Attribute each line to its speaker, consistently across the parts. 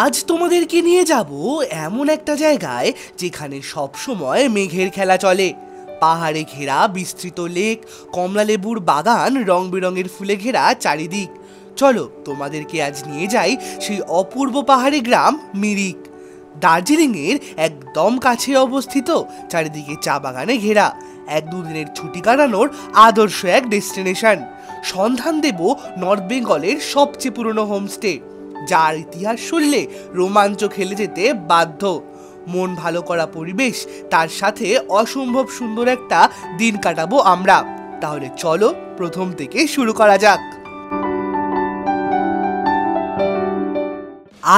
Speaker 1: আজ তোমাদেরকে নিয়ে যাব এমন একটা জায়গায় যেখানে সবসময় মেঘের খেলা চলে। পাহাড়ে ঘেরা বিস্তৃত লেক, কমলালেবুর বাগান, রং বেরঙের ফুলে ঘেরা চারিদিক। চলো তোমাদেরকে আজ নিয়ে যাই সেই অপূর্ব পাহাড়ি গ্রাম মিরিক। দার্জিলিংয়ের একদম কাছে অবস্থিত, চারিদিকে চা বাগানে ঘেরা, এক দুদিনের ছুটি কাটানোর আদর্শ এক ডেস্টিনেশন। সন্ধান দেব নর্থ বেঙ্গলের সবচেয়ে পুরনো হোমস্টে, যার ইতিহাস শুনলে রোমাঞ্চ খেলে যেতে বাধ্য। মন ভালো করা পরিবেশ, তার সাথে অসম্ভব সুন্দর একটা দিন কাটাবো আমরা। তাহলে চলো প্রথম থেকে শুরু করা যাক।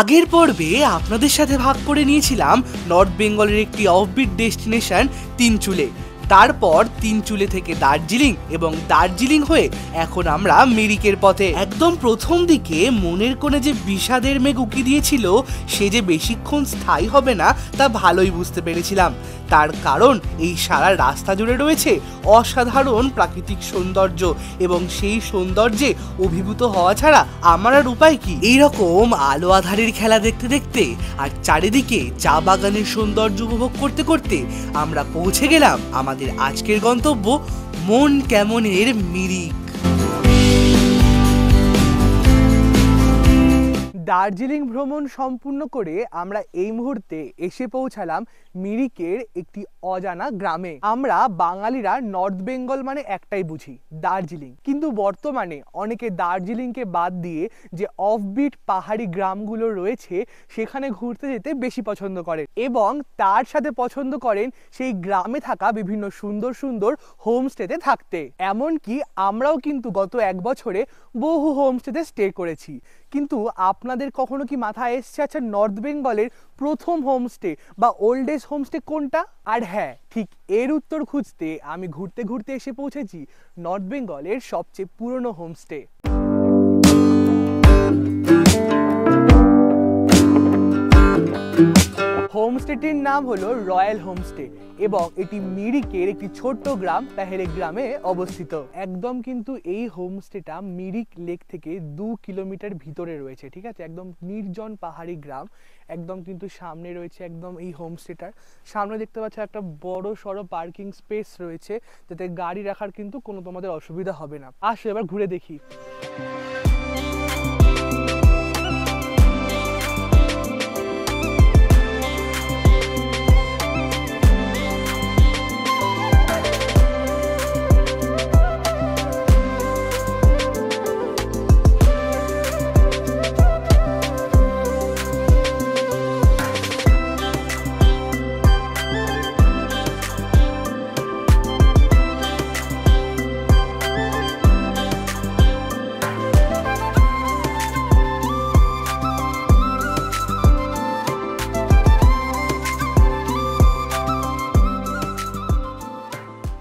Speaker 1: আগের পর্বে আপনাদের সাথে ভাগ করে নিয়েছিলাম নর্থ বেঙ্গলের একটি অফবিট ডেস্টিনেশন তিনচুলে। তারপর তিনচুলে থেকে দার্জিলিং এবং দার্জিলিং হয়ে এখন আমরা মিরিকের পথে। একদম প্রথম দিকে মনের কোণে যে বিষাদের মেঘ উকি দিয়েছিল সে যে বেশিক্ষণ স্থায়ী হবে না তা ভালোই বুঝতে পেরেছিলাম। তার কারণ এই সারা রাস্তা জুড়ে রয়েছে অসাধারণ প্রাকৃতিক সৌন্দর্য, এবং সেই সৌন্দর্যে অভিভূত হওয়া ছাড়া আমার আর উপায় কি। এইরকম আলো আধারের খেলা দেখতে দেখতে আর চারিদিকে চা বাগানের সৌন্দর্য উপভোগ করতে করতে আমরা পৌঁছে গেলাম আমাদের আজকের গন্তব্য মন কেমনের মিরিক। দার্জিলিং ভ্রমণ সম্পূর্ণ করে আমরা এই মুহূর্তে এসে পৌঁছালাম মিরিকের একটি অজানা গ্রামে। আমরা বাঙালিরা নর্থ বেঙ্গল মানে একটাই বুঝি, দার্জিলিং। কিন্তু বর্তমানে অনেকে দার্জিলিংকে বাদ দিয়ে যে অফবিট পাহাড়ি গ্রামগুলো রয়েছে সেখানে ঘুরতে যেতে বেশি পছন্দ করেন, এবং তার সাথে পছন্দ করেন সেই গ্রামে থাকা বিভিন্ন সুন্দর সুন্দর হোমস্টেতে থাকতে। এমনকি আমরাও কিন্তু গত এক বছরে বহু হোমস্টেতে স্টে করেছি। কিন্তু আপনাদের কখনো কি মাথায় এসছে আচ্ছা নর্থ বেঙ্গলের প্রথম হোমস্টে বা ওল্ডেস্ট হোমস্টে কোনটা? আর হ্যাঁ, ঠিক এর উত্তর খুঁজতে আমি ঘুরতে ঘুরতে এসে পৌঁছেছি নর্থ বেঙ্গলের সবচেয়ে পুরনো হোমস্টে। হোমস্টেটির নাম হলো রয়্যাল হোমস্টে, এবং এটি মিরিকের একটি ছোট্ট গ্রাম পেহেরে গ্রামে অবস্থিত। একদম কিন্তু এই হোমস্টেটা মিরিক লেক থেকে 2 কিলোমিটার ভিতরে রয়েছে, ঠিক আছে? একদম নির্জন পাহাড়ি গ্রাম। একদম কিন্তু সামনে রয়েছে একদম এই হোমস্টেটার সামনে দেখতে পাচ্ছ একটা বড় সড়ো পার্কিং স্পেস রয়েছে, যাতে গাড়ি রাখার কিন্তু কোনো তোমাদের অসুবিধা হবে না। আসো এবার ঘুরে দেখি।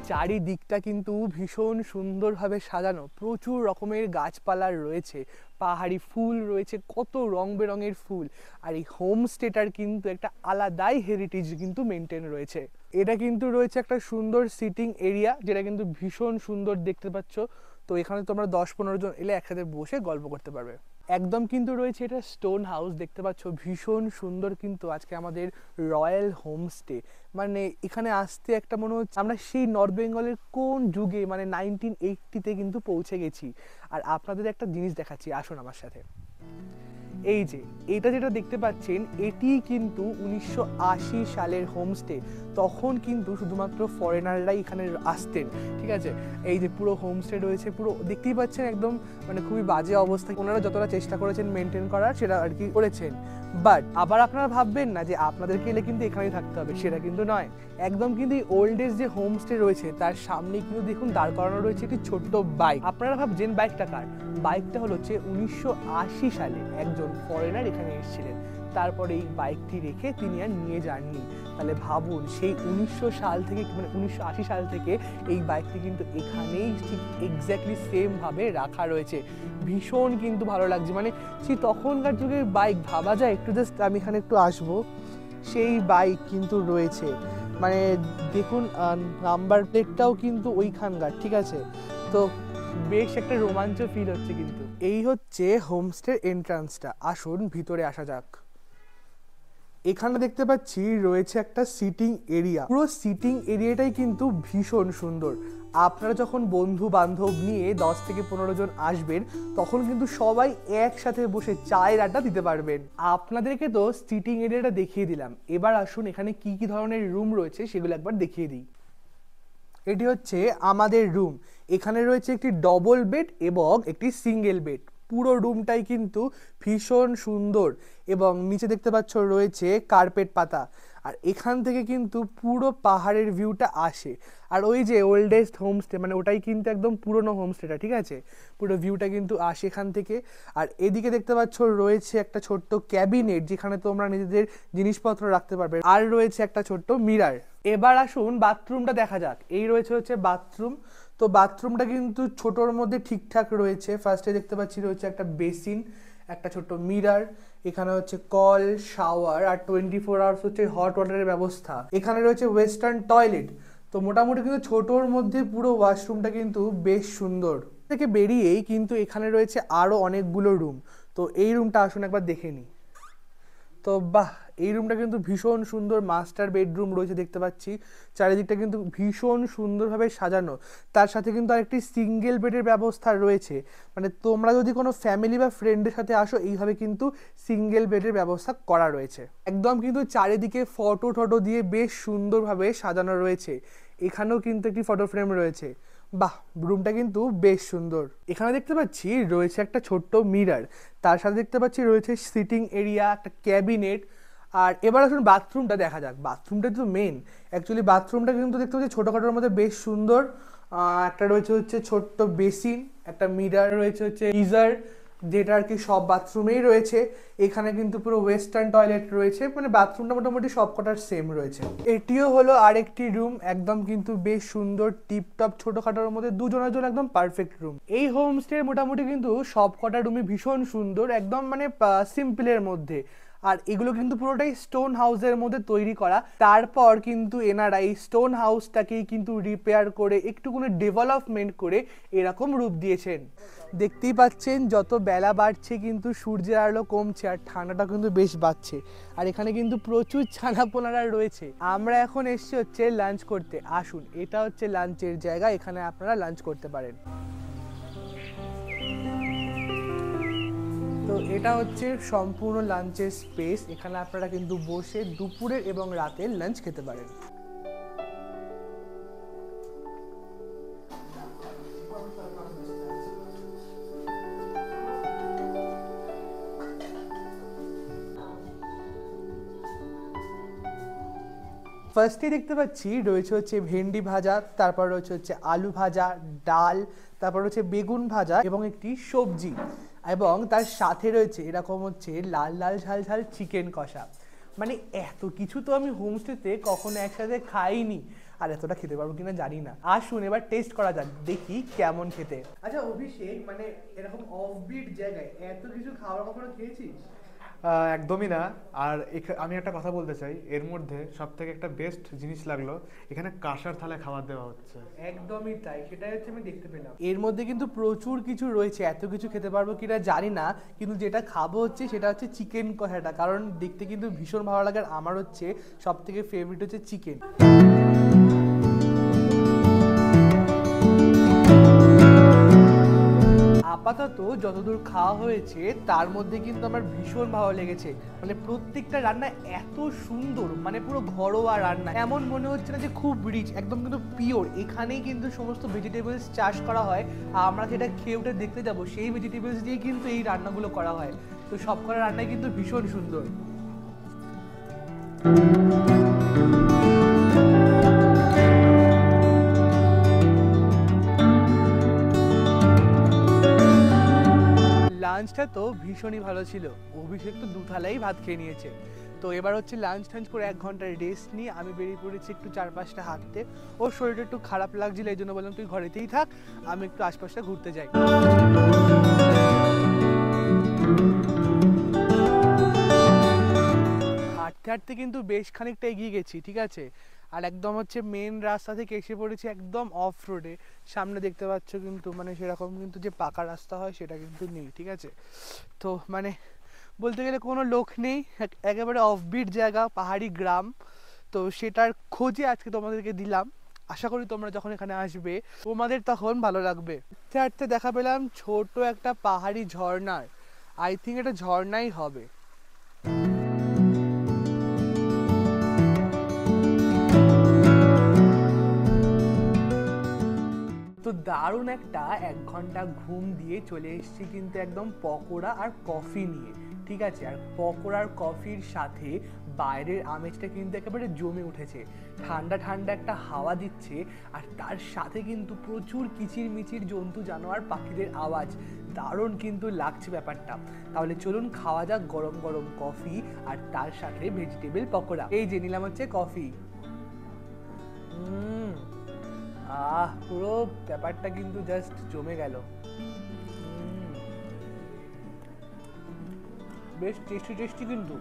Speaker 1: চারিদিকটা কিন্তু ভীষণ সুন্দরভাবে সাজানো, প্রচুর রকমের গাছপালা রয়েছে, পাহাড়ি ফুল রয়েছে, কত রং বেরঙের ফুল। আর এই হোমস্টেটার কিন্তু একটা আলাদাই হেরিটেজ কিন্তু মেনটেন রয়েছে। এটা কিন্তু রয়েছে একটা সুন্দর সিটিং এরিয়া, যেটা কিন্তু ভীষণ সুন্দর দেখতে পাচ্ছ। তো এখানে তোমরা 10-15 জন এলে একসাথে বসে গল্প করতে পারবে। একদম কিন্তু রয়েছে এটা স্টোন হাউস, দেখতে পাচ্ছ ভীষণ সুন্দর কিন্তু আজকে আমাদের রয়্যাল হোমস্টে। মানে এখানে আসতে একটা মনে হচ্ছে আমরা সেই নর্থ বেঙ্গলের কোন যুগে, মানে 1980-তে কিন্তু পৌঁছে গেছি। আর আপনাদের একটা জিনিস দেখাচ্ছি, আসুন আমার সাথে। এই যে এটা যেটা দেখতে পাচ্ছেন এটি কিন্তু 1980 সালের হোমস্টে। তখন কিন্তু শুধুমাত্র ফরেনাররাই এখানে আসতেন, ঠিক আছে? এই যে পুরো হোমস্টে রয়েছে, পুরো দেখতেই পাচ্ছেন একদম মানে খুবই বাজে অবস্থা। ওনারা যতটা চেষ্টা করেছেন মেনটেন করার সেটা আর কি করেছেন। বাট আবার আপনারা ভাববেন না যে আপনাদেরকে এলে কিন্তু এখানেই থাকতে হবে, সেটা কিন্তু নয়। একদম কিন্তু এই ওল্ডেস্ট যে হোমস্টে রয়েছে তার সামনে কিন্তু দেখুন দাঁড় করানো রয়েছে একটি ছোট্ট বাইক। আপনারা ভাবছেন বাইকটা কার? বাইকটা হলো হচ্ছে 1980 সালে একজন ফরেনার এখানে এসেছিলেন, তারপরে এই বাইকটি রেখে তিনি আর নিয়ে যাননি। তাহলে ভাবুন সেই 1900 সাল থেকে, মানে 1980 সাল থেকে এই বাইকটি কিন্তু এখানেই ঠিক এক্স্যাক্টলি সেম ভাবে রাখা রয়েছে। ভীষণ কিন্তু ভালো লাগছে, মানে সেই তখনকার যুগের বাইক ভাবা যায়। একটু জাস্ট আমি এখানে একটু আসবো, সেই বাইক কিন্তু রয়েছে। মানে দেখুন নাম্বার প্লেটটাও কিন্তু ওইখানকার, ঠিক আছে? তো বেশ একটা রোমাঞ্চ ফিল হচ্ছে। কিন্তু এই হচ্ছে হোমস্টের এন্ট্রান্সটা। আসুন ভিতরে আসা যাক। এখানে দেখতে পাচ্ছি রয়েছে একটা সিটিং এরিয়া, পুরো সিটিং এরিয়াটাই কিন্তু ভীষণ সুন্দর। আপনারা যখন বন্ধু বান্ধব নিয়ে 10 থেকে 15 জন আসবেন তখন কিন্তু সবাই একসাথে বসে চায়ের আড্ডা দিতে পারবেন। আপনাদেরকে তো সিটিং এরিয়াটা দেখিয়ে দিলাম, এবার আসুন এখানে কি কি ধরনের রুম রয়েছে সেগুলো একবার দেখিয়ে দিই। এটি হচ্ছে আমাদের রুম। এখানে রয়েছে একটি ডবল বেড এবং একটি সিঙ্গেল বেড। পুরো রুমটাই কিন্তু ভীষণ সুন্দর এবং নিচে দেখতে পাচ্ছ রয়েছে কার্পেট পাতা। আর এখান থেকে কিন্তু পুরো পাহাড়ের ভিউটা আসে। আর ওই যে ওল্ডেস্ট হোমস্টে, মানে ওটাই কিন্তু একদম পুরনো হোমস্টেটা, ঠিক আছে, পুরো ভিউটা কিন্তু আসে এখান থেকে। আর এদিকে দেখতে পাচ্ছ রয়েছে একটা ছোট্ট ক্যাবিনেট যেখানে তোমরা নিজেদের জিনিসপত্র রাখতে পারবে, আর রয়েছে একটা ছোট্ট মিরার। এবার আসুন বাথরুমটা দেখা যাক। এই রয়েছে হচ্ছে বাথরুম। তো বাথরুমটা কিন্তু ছোটোর মধ্যে ঠিকঠাক রয়েছে। ফার্স্টে দেখতে পাচ্ছি রয়েছে একটা বেসিন, একটা ছোট্ট মিরার, এখানে হচ্ছে কল, শাওয়ার, আর 24 আওয়ার্স হচ্ছে হট ওয়াটারের ব্যবস্থা। এখানে রয়েছে ওয়েস্টার্ন টয়লেট। তো মোটামুটি কিন্তু ছোটোর মধ্যে পুরো ওয়াশরুমটা কিন্তু বেশ সুন্দর। থেকে বেরিয়েই কিন্তু এখানে রয়েছে আরও অনেকগুলো রুম। তো এই রুমটা আসুন একবার দেখে নিই। তো বাহ, এই রুমটা কিন্তু ভীষণ সুন্দর, মাস্টার বেডরুম রয়েছে দেখতে পাচ্ছি। চারিদিকটা কিন্তু ভীষণ সুন্দরভাবে সাজানো। তার সাথে কিন্তু আরেকটি সিঙ্গেল বেডের ব্যবস্থা রয়েছে, মানে তোমরা যদি কোনো ফ্যামিলি বা ফ্রেন্ডের সাথে আসো এইভাবে কিন্তু সিঙ্গেল বেডের ব্যবস্থা করা রয়েছে। একদম কিন্তু চারিদিকে ফটো টটো দিয়ে বেশ সুন্দরভাবে সাজানো রয়েছে। এখানেও কিন্তু একটি ফটো ফ্রেম রয়েছে। বাহ, রুমটা কিন্তু বেশ সুন্দর। এখানে দেখতে পাচ্ছি রয়েছে একটা ছোট্ট মিরার, তার সাথে দেখতে পাচ্ছি রয়েছে সিটিং এরিয়া, একটা ক্যাবিনেট। আর এবার আসুন বাথরুমটা দেখা যাক। বাথরুমটা তো মেন। অ্যাকচুয়ালি বাথরুমটা কিন্তু দেখতে পাচ্ছি ছোটোখাটোর মধ্যে বেশ সুন্দর। একটা রয়েছে হচ্ছে ছোট্ট বেসিন, একটা মিরার রয়েছে হচ্ছে গিজার, যেটা আর কি সব বাথরুমেই রয়েছে। এখানে কিন্তু পুরো ওয়েস্টার্ন টয়লেট রয়েছে, মানে বাথরুমটা মোটামুটি সবকটার সেম রয়েছে। এটিও হলো আরেকটি রুম, একদম কিন্তু বেশ সুন্দর টিপটপ ছোটখাটোর মধ্যে দুজনের জন্য একদম পারফেক্ট রুম। এই হোমস্টে মোটামুটি কিন্তু সবকটা রুমই ভীষণ সুন্দর, একদম মানে সিম্পলের মধ্যে। আর এগুলো কিন্তু পুরোটাই স্টোন হাউসের মধ্যে তৈরি করা। তারপর কিন্তু এনারা এই স্টোন হাউসটাকেই কিন্তু রিপেয়ার করে একটুকুনি ডেভেলপমেন্ট করে এরকম রূপ দিয়েছেন। দেখতেই পাচ্ছেন যত বেলা বাড়ছে কিন্তু সূর্যের আলো কমছে আর ঠান্ডাটা কিন্তু বেশ বাড়ছে। আর এখানে কিন্তু প্রচুর ছানাপোনারা রয়েছে। আমরা এখন এসেছি হচ্ছে লাঞ্চ করতে। আসুন, এটা হচ্ছে লাঞ্চের জায়গা, এখানে আপনারা লাঞ্চ করতে পারেন। তো এটা হচ্ছে সম্পূর্ণ লাঞ্চের স্পেস। এখানে আপনারা কিন্তু বসে দুপুরের এবং রাতের লাঞ্চ খেতে পারেন। ফার্স্টে দেখতে পাচ্ছি রয়েছে হচ্ছে ভেন্ডি ভাজা, তারপর রয়েছে হচ্ছে আলু ভাজা, ডাল, তারপর হচ্ছে বেগুন ভাজা এবং একটি সবজি, এবং তার সাথে রয়েছে এরকম হচ্ছে লাল লাল ঝাল ঝাল চিকেন কষা। মানে এত কিছু তো আমি হোমস্টেতে কখনো একসাথে খাইনি, আর এতটা খেতে পারবো কিনা জানি না। আসুন এবার টেস্ট করা যাক, দেখি কেমন খেতে। আচ্ছা অভিষেক, মানে এরকম অফবিট জায়গায় এত কিছু খাবার কখনো খেয়েছিস?
Speaker 2: একদমই না। আর আমি একটা কথা বলতে চাই, এর মধ্যে সব থেকে একটা বেস্ট জিনিস লাগলো, এখানে কাঁসার থালায় খাবার দেওয়া হচ্ছে।
Speaker 1: একদমই তাই, সেটাই হচ্ছে আমি দেখতে পেলাম। এর মধ্যে কিন্তু প্রচুর কিছু রয়েছে, এত কিছু খেতে পারবো কিনা জানি না, কিন্তু যেটা খাবো হচ্ছে সেটা হচ্ছে চিকেন কষাটা, কারণ দেখতে কিন্তু ভীষণ ভালো লাগে। আর আমার হচ্ছে সব থেকে ফেভারিট হচ্ছে চিকেন। আপাতত যতদূর খাওয়া হয়েছে তার মধ্যে কিন্তু আমার ভীষণ ভালো লেগেছে। মানে প্রত্যেকটা রান্না এত সুন্দর, মানে পুরো ঘরোয়া রান্না, এমন মনে হচ্ছে না যে খুব রিচ, একদম কিন্তু পিওর। এখানেই কিন্তু সমস্ত ভেজিটেবলস চাষ করা হয়, আর আমরা যেটা খেয়ে উঠে দেখতে যাবো সেই ভেজিটেবলস দিয়ে কিন্তু এই রান্নাগুলো করা হয়। তো সব করা রান্নাই কিন্তু ভীষণ সুন্দর। লাঞ্চটা তো ভীষণই ভালো ছিল। অভিষেক তো 2 থালাই ভাত খেয়ে নিয়েছে। তো এবার হচ্ছে লাঞ্চ টাঞ্চ করে 1 ঘন্টার রেস্ট নিয়ে আমি বেরিয়ে পড়েছি একটু চারপাশটা হাঁটতে। ওর শরীরটা একটু খারাপ লাগছিল, এই জন্য বললাম তুই ঘরেতেই থাক, আমি একটু আশপাশটা ঘুরতে যাই। হাঁটতে হাঁটতে কিন্তু বেশ খানিকটা এগিয়ে গেছি, ঠিক আছে। আর একদম হচ্ছে মেন রাস্তা থেকে এসে পড়েছি একদম অফ রোডে। সামনে দেখতে পাচ্ছ কিন্তু মানে সেরকম কিন্তু যে পাকা রাস্তা হয় সেটা কিন্তু নেই, ঠিক আছে। তো মানে বলতে গেলে কোনো লোক নেই, একেবারে অফবিট জায়গা, পাহাড়ি গ্রাম। তো সেটার খোঁজে আজকে তোমাদেরকে দিলাম। আশা করি তোমরা যখন এখানে আসবে তোমাদের তখন ভালো লাগবে। হাঁটতে দেখা পেলাম ছোট একটা পাহাড়ি ঝর্ণার, আই থিঙ্ক এটা ঝর্ণাই হবে। তো দারুণ একটা 1 ঘন্টা ঘুম দিয়ে চলে এসেছি কিন্তু একদম পকোড়া আর কফি নিয়ে, ঠিক আছে। আর পকোড়া আর কফির সাথে বাইরের আমেজটা কিন্তু একেবারে জমে উঠেছে, ঠান্ডা ঠান্ডা একটা হাওয়া দিচ্ছে, আর তার সাথে কিন্তু প্রচুর কিচিরমিচির জন্তু জানোয়ার পাখিদের আওয়াজ, দারুণ কিন্তু লাগছে ব্যাপারটা। তাহলে চলুন খাওয়া যাক গরম গরম কফি আর তার সাথে ভেজিটেবল পকোড়া। এই যে নিলাম হচ্ছে কফি। পুরো ব্যাপারটা কিন্তু জাস্ট জমে গেল, বেশ টেস্টি টেস্টি কিন্তু।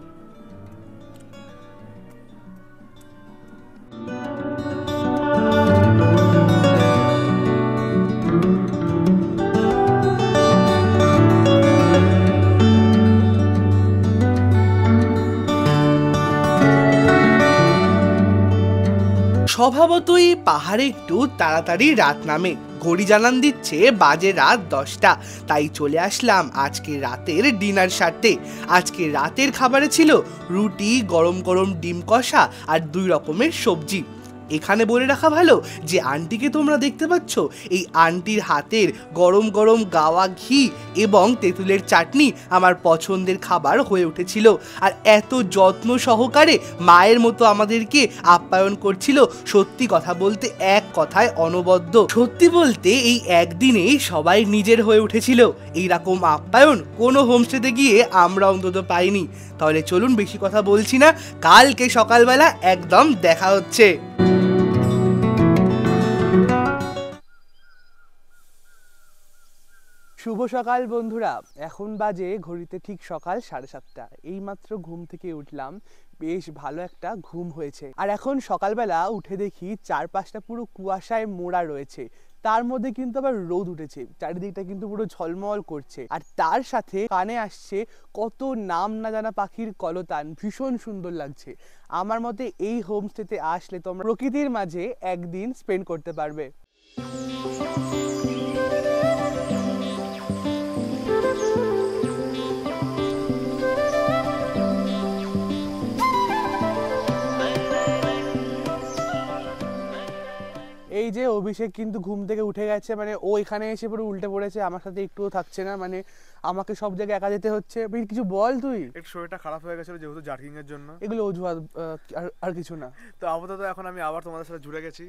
Speaker 1: স্বভাবতই পাহাড়ে একটু তাড়াতাড়ি রাত নামে, ঘড়ি জানান দিচ্ছে বাজে রাত 10টা। তাই চলে আসলাম আজকে রাতের ডিনার সারতে। আজকে রাতের খাবারে ছিল রুটি, গরম গরম ডিম কষা আর 2 রকমের সবজি। এখানে বলে রাখা ভালো যে আন্টিকে তোমরা দেখতে পাচ্ছ, এই আন্টির হাতের গরম গরম গাওয়া ঘি এবং তেঁতুলের চাটনি আমার পছন্দের খাবার হয়ে উঠেছিল। আর এত যত্ন সহকারে মায়ের মতো আমাদেরকে আপ্যায়ন করছিল, সত্যি কথা বলতে এক কথায় অনবদ্য। সত্যি বলতে এই একদিনেই সবাই নিজের হয়ে উঠেছিল। এইরকম আপ্যায়ন কোনো হোমস্টেতে গিয়ে আমরা অন্তত পাইনি। তাহলে চলুন বেশি কথা বলছি না, কালকে সকালবেলা একদম দেখা হচ্ছে। শুভ সকাল বন্ধুরা, এখন বাজে ঘড়িতে ঠিক সকাল 7:30। এইমাত্র ঘুম থেকে উঠলাম, বেশ ভালো একটা ঘুম হয়েছে। আর এখন সকালবেলা উঠে দেখি চারপাশটা পুরো কুয়াশায় মোড়া রয়েছে, তার মধ্যে কিন্তু আবার রোদ উঠেছে, চারিদিকটা কিন্তু পুরো ঝলমল করছে। আর তার সাথে কানে আসছে কত নাম না জানা পাখির কলতান, ভীষণ সুন্দর লাগছে। আমার মতে এই হোমস্টেতে আসলে তোমরা প্রকৃতির মাঝে একদিন স্পেন্ড করতে পারবে। এই যে অভিষেক কিন্তু ঘুম থেকে উঠে গেছে, মানে ও এখানে এসে পুরো উল্টে পড়েছে, আমার সাথে একটুও থাকছে না, মানে আমাকে সব জায়গায় একা যেতে হচ্ছে। কিছু বল তুই।
Speaker 2: একটু শরীরটা খারাপ হয়ে গেছিল যেহেতু জার্কিং এর জন্য,
Speaker 1: এগুলো অজুহাত, আর কিছু না।
Speaker 2: তো আপাতত এখন আমি আবার তোমাদের সাথে জুড়ে গেছি,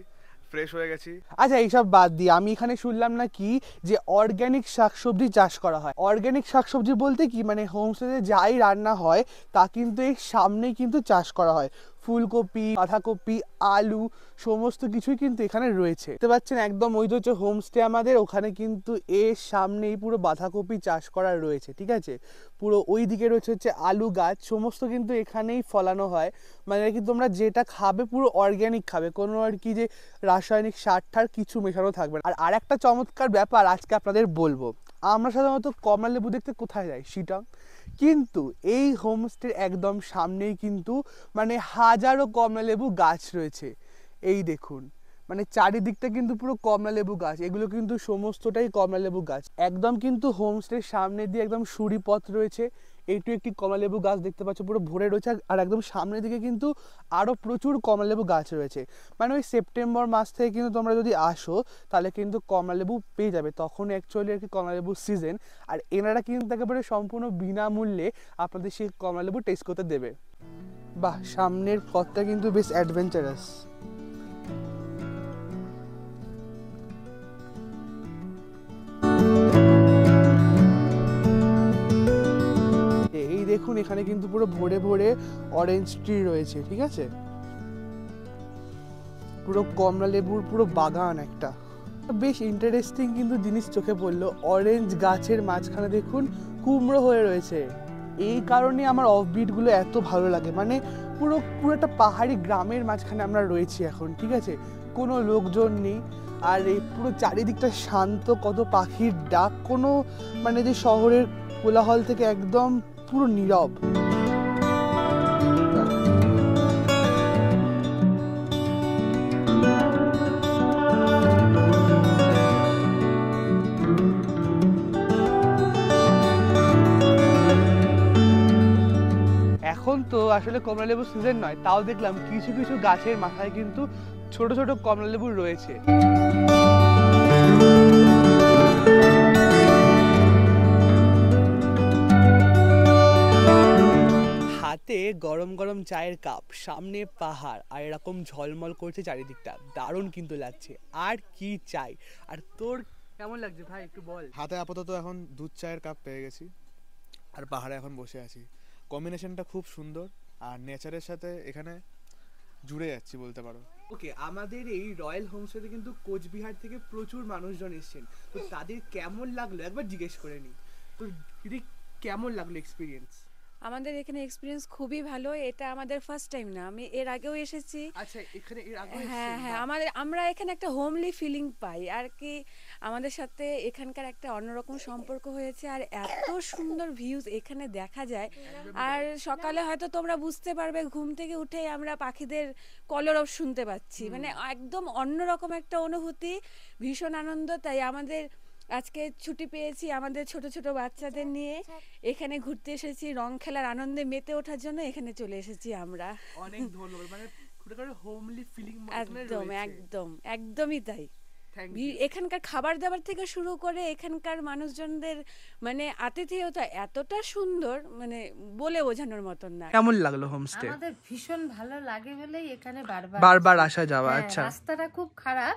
Speaker 2: ফ্রেশ হয়ে গেছি।
Speaker 1: আচ্ছা এইসব বাদ দিয়ে আমি এখানে শুনলাম না কি যে অর্গানিক শাকসবজি চাষ করা হয়। অর্গানিক শাকসবজি বলতে কি, মানে হোমস্টেতে যাই রান্না হয় তা কিন্তু এর সামনেই কিন্তু চাষ করা হয়। ফুলকপি, বাঁধাকপি, আলু সমস্ত কিছুই কিন্তু এখানে রয়েছে, দেখতে পাচ্ছেন একদম। ওই হচ্ছে হোমস্টে আমাদের, ওখানে কিন্তু এর সামনেই পুরো বাঁধাকপি চাষ করা রয়েছে, ঠিক আছে। পুরো ওই দিকে রয়েছে হচ্ছে আলু গাছ, সমস্ত কিন্তু এখানেই ফলানো হয়। মানে কি তোমরা যেটা খাবে পুরো অর্গ্যানিক খাবে, কোনো আর কি যে রাসায়নিক সার ঠার কিছু মেশানো থাকবে না। আর একটা চমৎকার ব্যাপার আজকে আপনাদের বলবো, আমরা সাধারণত কমলা লেবু দেখতে কোথায় যাই, শিটং, কিন্তু এই হোমস্টের একদম সামনেই কিন্তু মানে হাজারো কমলা লেবু গাছ রয়েছে। এই দেখুন, মানে চারিদিকটা কিন্তু পুরো কমলা লেবু গাছ, এগুলো কিন্তু সমস্তটাই কমলা লেবু গাছ। একদম কিন্তু হোমস্টের সামনে দিয়ে একদম সুড়ি পথ রয়েছে, এইটু একটি কমলা লেবু গাছ দেখতে পাচ্ছ পুরো ভরে রয়েছে। আর একদম সামনের দিকে কিন্তু আরও প্রচুর কমলা লেবু গাছ রয়েছে। মানে ওই সেপ্টেম্বর মাস থেকে কিন্তু তোমরা যদি আসো তাহলে কিন্তু কমলা লেবু পেয়ে যাবে, তখন অ্যাকচুয়ালি আর কি কমলা লেবু সিজন। আর এনারা কিন্তু একেবারে সম্পূর্ণ বিনামূল্যে আপনাদের সেই কমলা লেবু টেস্ট করতে দেবে। বাহ, সামনের পথটা কিন্তু বেশ অ্যাডভেঞ্চারাস। এই দেখুন এখানে কিন্তু পুরো ভরে ভরে অরেঞ্জ ট্রি রয়েছে, ঠিক আছে, পুরো কমলা লেবুর পুরো বাগান একটা। বেশ ইন্টারেস্টিং কিন্তু জিনিস চোখে পড়লো, অরেঞ্জ গাছের মাঝখানে দেখুন কুমড়ো হয়ে রয়েছে। এই কারণে আমার অফবিটগুলো এত ভালো লাগে, মানে পুরো একটা পাহাড়ি গ্রামের মাঝখানে আমরা রয়েছি এখন, ঠিক আছে, কোনো লোকজন নেই। আর এই পুরো চারিদিকটা শান্ত, কত পাখির ডাক, কোনো মানে যে শহরের কোলাহল থেকে একদম পুরো নীরব। এখন তো আসলে কমলা লেবুর সিজন নয়, তাও দেখলাম কিছু কিছু গাছের মাথায় কিন্তু ছোট ছোট কমলা লেবু রয়েছে। হাতে গরম গরম চায়ের কাপ, সামনে পাহাড়, আর এরকম ঝলমল করছে চারিদিকটা, দারুণ কিন্তু লাগছে। আর কি চাই। আর তোর কেমন লাগছে ভাই, একটু বল।
Speaker 2: হাতে আপাতত এখন দুধ চায়ের কাপ পেয়ে গেছি, আর পাহাড়ে এখন বসে আছি। কম্বিনেশনটা খুব সুন্দর, আর নেচারের সাথে এখানে জুড়ে যাচ্ছি বলতে পারো।
Speaker 1: ওকে, আমাদের এই রয়্যাল হোমস্টেতে কিন্তু কোচবিহার থেকে প্রচুর মানুষজন এসেছেন, তো তাদের কেমন লাগলো একবার জিজ্ঞেস করে নি। তো দিদি, কেমন লাগলো এক্সপিরিয়েন্স?
Speaker 3: আমাদের এখানে এক্সপিরিয়েন্স খুবই ভালো। এটা আমাদের ফার্স্ট টাইম না, আমি এর আগেও এসেছি।
Speaker 1: আচ্ছা, এখানে এর আগে
Speaker 3: হ্যাঁ হ্যাঁ, আমরা এখানে একটা হোমলি ফিলিং পাই আর কি। আমাদের সাথে এখানকার একটা অন্যরকম সম্পর্ক হয়েছে, আর এত সুন্দর ভিউজ এখানে দেখা যায়। আর সকালে হয়তো তোমরা বুঝতে পারবে, ঘুম থেকে উঠে আমরা পাখিদের কলরব শুনতে পাচ্ছি, মানে একদম অন্যরকম একটা অনুভূতি, ভীষণ আনন্দ। তাই আমাদের আজকে ছুটি পেয়েছি, আমাদের ছোট ছোট বাচ্চাদের নিয়ে এখানে ঘুরতে এসেছি, রং খেলার আনন্দে মেতে ওঠার জন্য এখানে চলে এসেছি আমরা।
Speaker 1: অনেক ধন্যবাদ, মানে পুরো হোমলি ফিলিং
Speaker 3: একদম একদম একদমই তাই। এখানকার খাবার দাবার থেকে শুরু করে এখানকার মানুষজনদের মানে আতিথেয়তা এতটা সুন্দর, মানে বলে বোঝানোর মতন না।
Speaker 1: কেমন লাগলো হোমস্টে?
Speaker 4: আমাদের ভীষণ ভালো লাগে বলেই এখানে
Speaker 1: বারবার আসা যাওয়া। আচ্ছা,
Speaker 4: রাস্তাটা খুব খারাপ,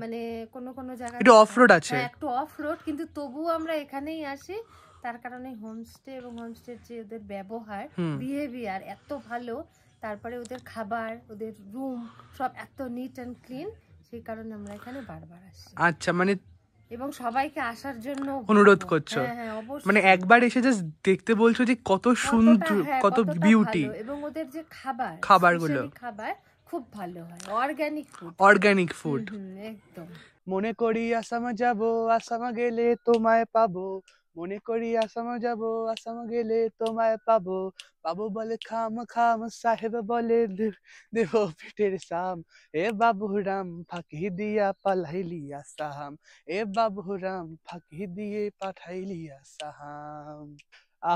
Speaker 4: মানে কোনো জায়গায়
Speaker 1: একটু অফ রোড আছে,
Speaker 4: একটু অফ রোড, কিন্তু তবুও আমরা এখানেই আসি। তার কারণে হোমস্টে এবং হোমস্টের যে ওদের ব্যবহার, বিহেভিয়ার এত ভালো, তারপরে ওদের খাবার, ওদের রুম সব এত নিট অ্যান্ড ক্লিন, সেই কারণে আমরা এখানে বারবার আসি।
Speaker 1: আচ্ছা, মানে
Speaker 4: এবং সবাইকে আসার জন্য
Speaker 1: অনুরোধ করছো?
Speaker 4: হ্যাঁ হ্যাঁ, অবশ্যই।
Speaker 1: মানে একবার এসে জাস্ট দেখতে বলছো যে কত সুন্দর, কত বিউটি।
Speaker 4: এবং ওদের যে
Speaker 1: খাবারগুলো
Speaker 4: খাবার খুব ভালো হয়,
Speaker 1: অর্গানিক ফুড।
Speaker 4: একদম।
Speaker 1: মনে করি আসামে যাব, আসামে গেলে তোমায় পাবো, মনে করি আসামে যাব, আসামে গেলে তোমায় পাবো। বাবু বলে খাম খাম, সাহেব বলে দেব পিঠের সাম, এ বাবু রাম ফাঁকি দিয়া পালাইলিয়া সাহাম, এ বাবু রাম ফাঁকি দিয়ে পাঠাইলিয়া সাহাম।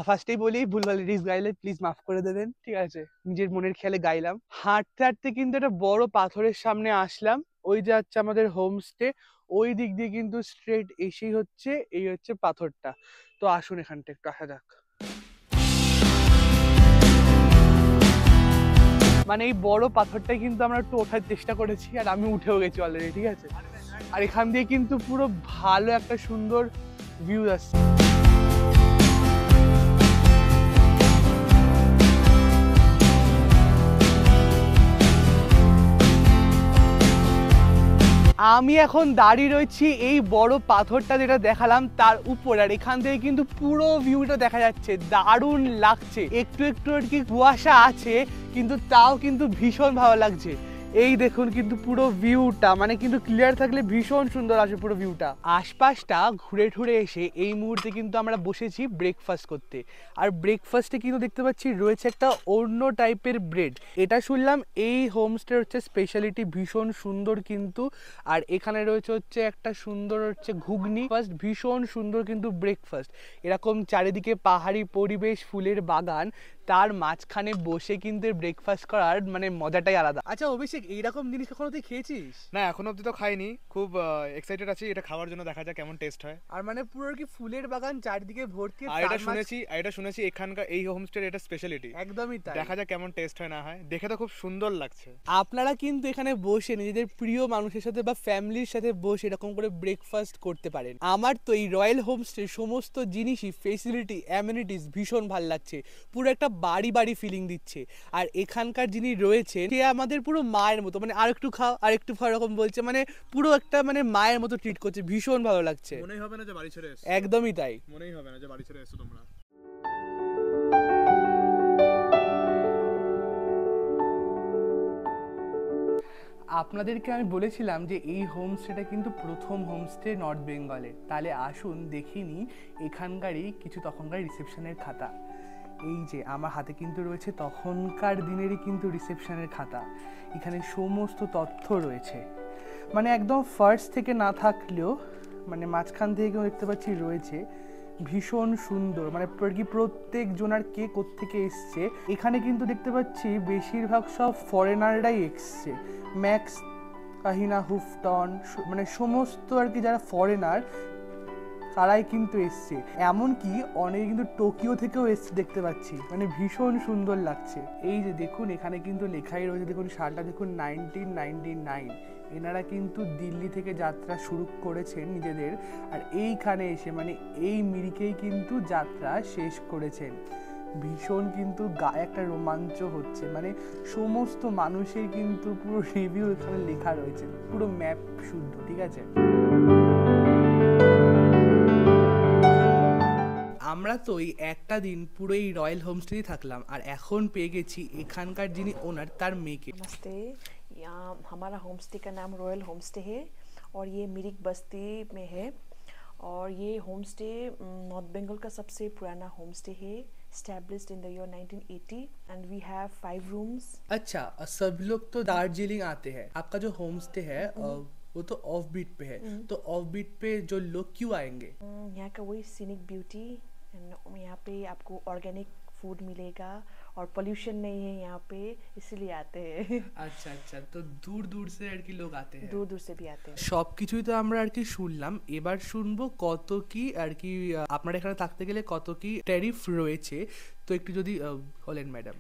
Speaker 1: ফার্স্টেই বলি, ভুলভাল লিরিক্স গাইলে প্লিজ মাফ করে দেবেন, ঠিক আছে? নিজের মনের খেয়ালে গাইলাম। হাঁটতে হাঁটতে কিন্তু একটা বড় পাথরের সামনে আসলাম, ওই যে হচ্ছে আমাদের হোমস্টে। ওই দিক দিয়ে কিন্তু স্ট্রেট এসেই হচ্ছে এই হচ্ছে পাথরটা। তো আসুন এখানটা একটু আসা যাক। মানে এই বড় পাথরটাই কিন্তু আমরা একটু ওঠার চেষ্টা করেছি, আর আমি উঠেও গেছি অলরেডি, ঠিক আছে? আর এখান দিয়ে কিন্তু পুরো ভালো একটা সুন্দর ভিউ আসছে। আমি এখন দাঁড়িয়ে রয়েছি এই বড় পাথরটা যেটা দেখালাম তার উপর, আর এখান থেকে কিন্তু পুরো ভিউটা দেখা যাচ্ছে, দারুণ লাগছে। একটু একটু আর কি কুয়াশা আছে, কিন্তু তাও কিন্তু ভীষণ ভালো লাগছে। এই দেখুন কিন্তু পুরো ভিউটা, মানে কিন্তু ক্লিয়ার থাকলে ভীষণ সুন্দর আসে পুরো ভিউটা। আশপাশটা ঘুরে ঘুরে এসে এই মুহূর্তে কিন্তু আমরা বসেছি ব্রেকফাস্ট করতে, আর ব্রেকফাস্টে কিন্তু দেখতে পাচ্ছি রয়েছে একটা অন্য টাইপের ব্রেড। এটা শুনলাম এই হোমস্টে হচ্ছে স্পেশালিটি, ভীষণ সুন্দর কিন্তু। আর এখানে রয়েছে হচ্ছে একটা সুন্দর হচ্ছে ঘুগনি, ফার্স্ট ভীষণ সুন্দর কিন্তু ব্রেকফাস্ট। এরকম চারিদিকে পাহাড়ি পরিবেশ, ফুলের বাগান, তার মাঝখানে বসে কিন্তু ব্রেকফাস্ট করার মানে মজাটাই আলাদা। আচ্ছা অভিষেক, এইরকম জিনিস কখনো তুই খেয়েছিস?
Speaker 2: না, এখনো অব্দি তো খাইনি, খুব এক্সাইটেড আছি এটা খাওয়ার জন্য, দেখা যাক কেমন টেস্ট হয়।
Speaker 1: আর মানে পুরো কি ফুলের বাগান চারিদিকে ভর্তি,
Speaker 2: আর এটা শুনেছি এখানকার এই হোমস্টের এটা স্পেশালিটি।
Speaker 1: একদমই তাই,
Speaker 2: দেখা যাক কেমন টেস্ট হয় না হয়, দেখে তো খুব সুন্দর লাগছে।
Speaker 1: আপনারা কিন্তু এখানে বসে নিজেদের প্রিয় মানুষের সাথে বা ফ্যামিলির সাথে বসে এরকম করে ব্রেকফাস্ট করতে পারেন। আমার তো এই রয়্যাল হোমস্টের সমস্ত জিনিসই, ফেসিলিটি, অ্যামিনিটিস ভীষণ ভালো লাগছে, পুরো একটা বাড়ি বাড়ি ফিলিং দিচ্ছে। আর এখানকার যিনি রয়েছেন সে আমাদের পুরো মায়ের মতো, মানে আর একটু খাও আর একটু খাও এরকম বলছে, মানে পুরো একটা মানে মায়ের মতো ট্রিট করছে, ভীষণ ভালো লাগছে।
Speaker 2: মনেই হবে না যে বাড়ি ছেড়ে এসেছো।
Speaker 1: একদমই তাই,
Speaker 2: মনেই হবে না যে বাড়ি ছেড়ে এসেছো তোমরা।
Speaker 1: আপনাদেরকে আমি বলেছিলাম যে এই হোমস্টেটা কিন্তু প্রথম হোমস্টে নর্থ বেঙ্গলে। তাহলে আসুন দেখিনি এখানকারই কিছু তখনকার রিসেপশনের খাতা। এই যে আমার হাতে কিন্তু রয়েছে তখনকার দিনেরই কিন্তু রিসেপশনের খাতা, এখানে সমস্ত তথ্য রয়েছে, মানে একদম ফার্স্ট থেকে না থাকলেও মানে মাঝখান থেকে দেখতে পাচ্ছি রয়েছে। ভীষণ সুন্দর, মানে কি প্রত্যেক জনার কে কোত্থেকে এসছে। এখানে কিন্তু দেখতে পাচ্ছি বেশিরভাগ সব ফরেনাররাই এসছে, ম্যাক্স, কাহিনা, হুফটন, মানে সমস্ত আর কি যারা ফরেনার তারাই কিন্তু এসছে। এমনকি অনেকে কিন্তু টোকিও থেকেও এসছে দেখতে পাচ্ছি, মানে ভীষণ সুন্দর লাগছে। এই যে দেখুন এখানে কিন্তু লেখাই রয়েছে, দেখুন সালটা দেখুন 1999। এনারা কিন্তু দিল্লি থেকে যাত্রা শুরু করেছেন নিজেদের, আর এইখানে এসে মানে এই মিরিকেই কিন্তু যাত্রা শেষ করেছেন। ভীষণ কিন্তু গায়ে একটা রোমাঞ্চ হচ্ছে, মানে সমস্ত মানুষের কিন্তু পুরো রিভিউ এখানে লেখা রয়েছে, পুরো ম্যাপ শুদ্ধ, ঠিক আছে। আমরা তো এই একটা দিন পুরো এই রয়্যাল হোমস্টেই থাকলাম, আর এখন পেয়ে গেছি এখানকার যিনি ওনার তার মেয়েকে।
Speaker 5: नमस्ते, यहाँ हमारा होम स्टे का नाम रॉयल होम स्टे है और ये मिरिक बस्ती में है। और ये होम स्टे नॉर्थ बंगाल का सबसे पुराना होम स्टे है, established in the year 1980 and we have 5 rooms।
Speaker 1: अच्छा, सभी लोग तो दार्जिलिंग आते हैं, आपका जो होम स्टे है वो तो ऑफ बीट पे है, तो ऑफ बीट पे जो लोग क्यों आएंगे?
Speaker 5: यहाँ का वही सीनिक ब्यूटी, यहाँ पे आपको ऑर्गेनिक फूड मिलेगा और पोल्यूशन नहीं है यहाँ पे, इसीलिए आते हैं।
Speaker 1: আচ্ছা আচ্ছা, তো দূর দূর से আর কি লোক आते हैं,
Speaker 5: दूर दूर से भी आते हैं।
Speaker 1: সব কিছুই তো আমরা আর কি শুনলাম, এবার শুনবো কত কি আর কি আপনারা এখানে থাকতে গেলে কত কি ট্যারিফ রয়েছে, তো একটু যদি বলেন ম্যাডাম।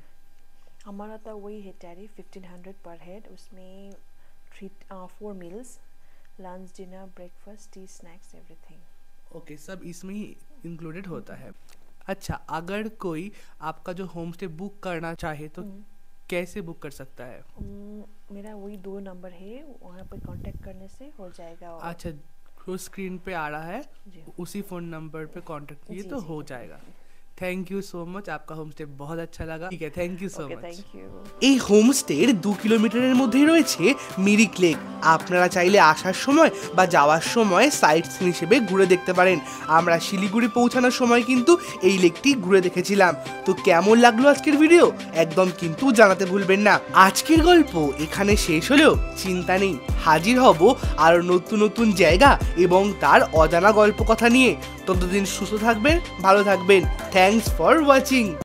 Speaker 5: हमारा तो वही है टैरिफ 1500 पर हेड, उसमें 4 meals, lunch, dinner, breakfast, T, snacks, everything.
Speaker 1: Okay, सब इसमें ही इंक्लूडेड होता है। अच्छा, अगर कोई आपका जो होम स्टे बुक करना चाहे तो कैसे बुक कर सकता है?
Speaker 5: मेरा वही 2 नंबर है, वहाँ पे कांटेक्ट करने से हो जाएगा। और
Speaker 1: अच्छा, जो स्क्रीन पे आ रहा है
Speaker 5: जी।
Speaker 1: उसी फ़ोन नंबर पे कांटेक्ट कीजिए
Speaker 5: जी,
Speaker 1: तो
Speaker 5: जी।
Speaker 1: हो जाएगा। थैंक यू सो मच, आपका होम स्टे बहुत अच्छा लगा। ठीक है, thank you so
Speaker 5: okay,
Speaker 1: much.
Speaker 5: Thank you.
Speaker 1: এই হোমস্টের 2 কিলোমিটারের মধ্যেই রয়েছে মিরিক লেক। আপনারা চাইলে আসার সময় বা যাওয়ার সময় সাইট সিন হিসেবে ঘুরে দেখতে পারেন। আমরা শিলিগুড়ি পৌঁছানোর সময় কিন্তু এই লেকটি ঘুরে দেখেছিলাম। তো কেমন লাগলো আজকের ভিডিও একদম কিন্তু জানাতে ভুলবেন না। আজকের গল্প এখানে শেষ হলেও চিন্তা নেই, হাজির হব আরও নতুন নতুন জায়গা এবং তার অজানা গল্প কথা নিয়ে। ততদিন সুস্থ থাকবেন, ভালো থাকবেন। Thanks for watching.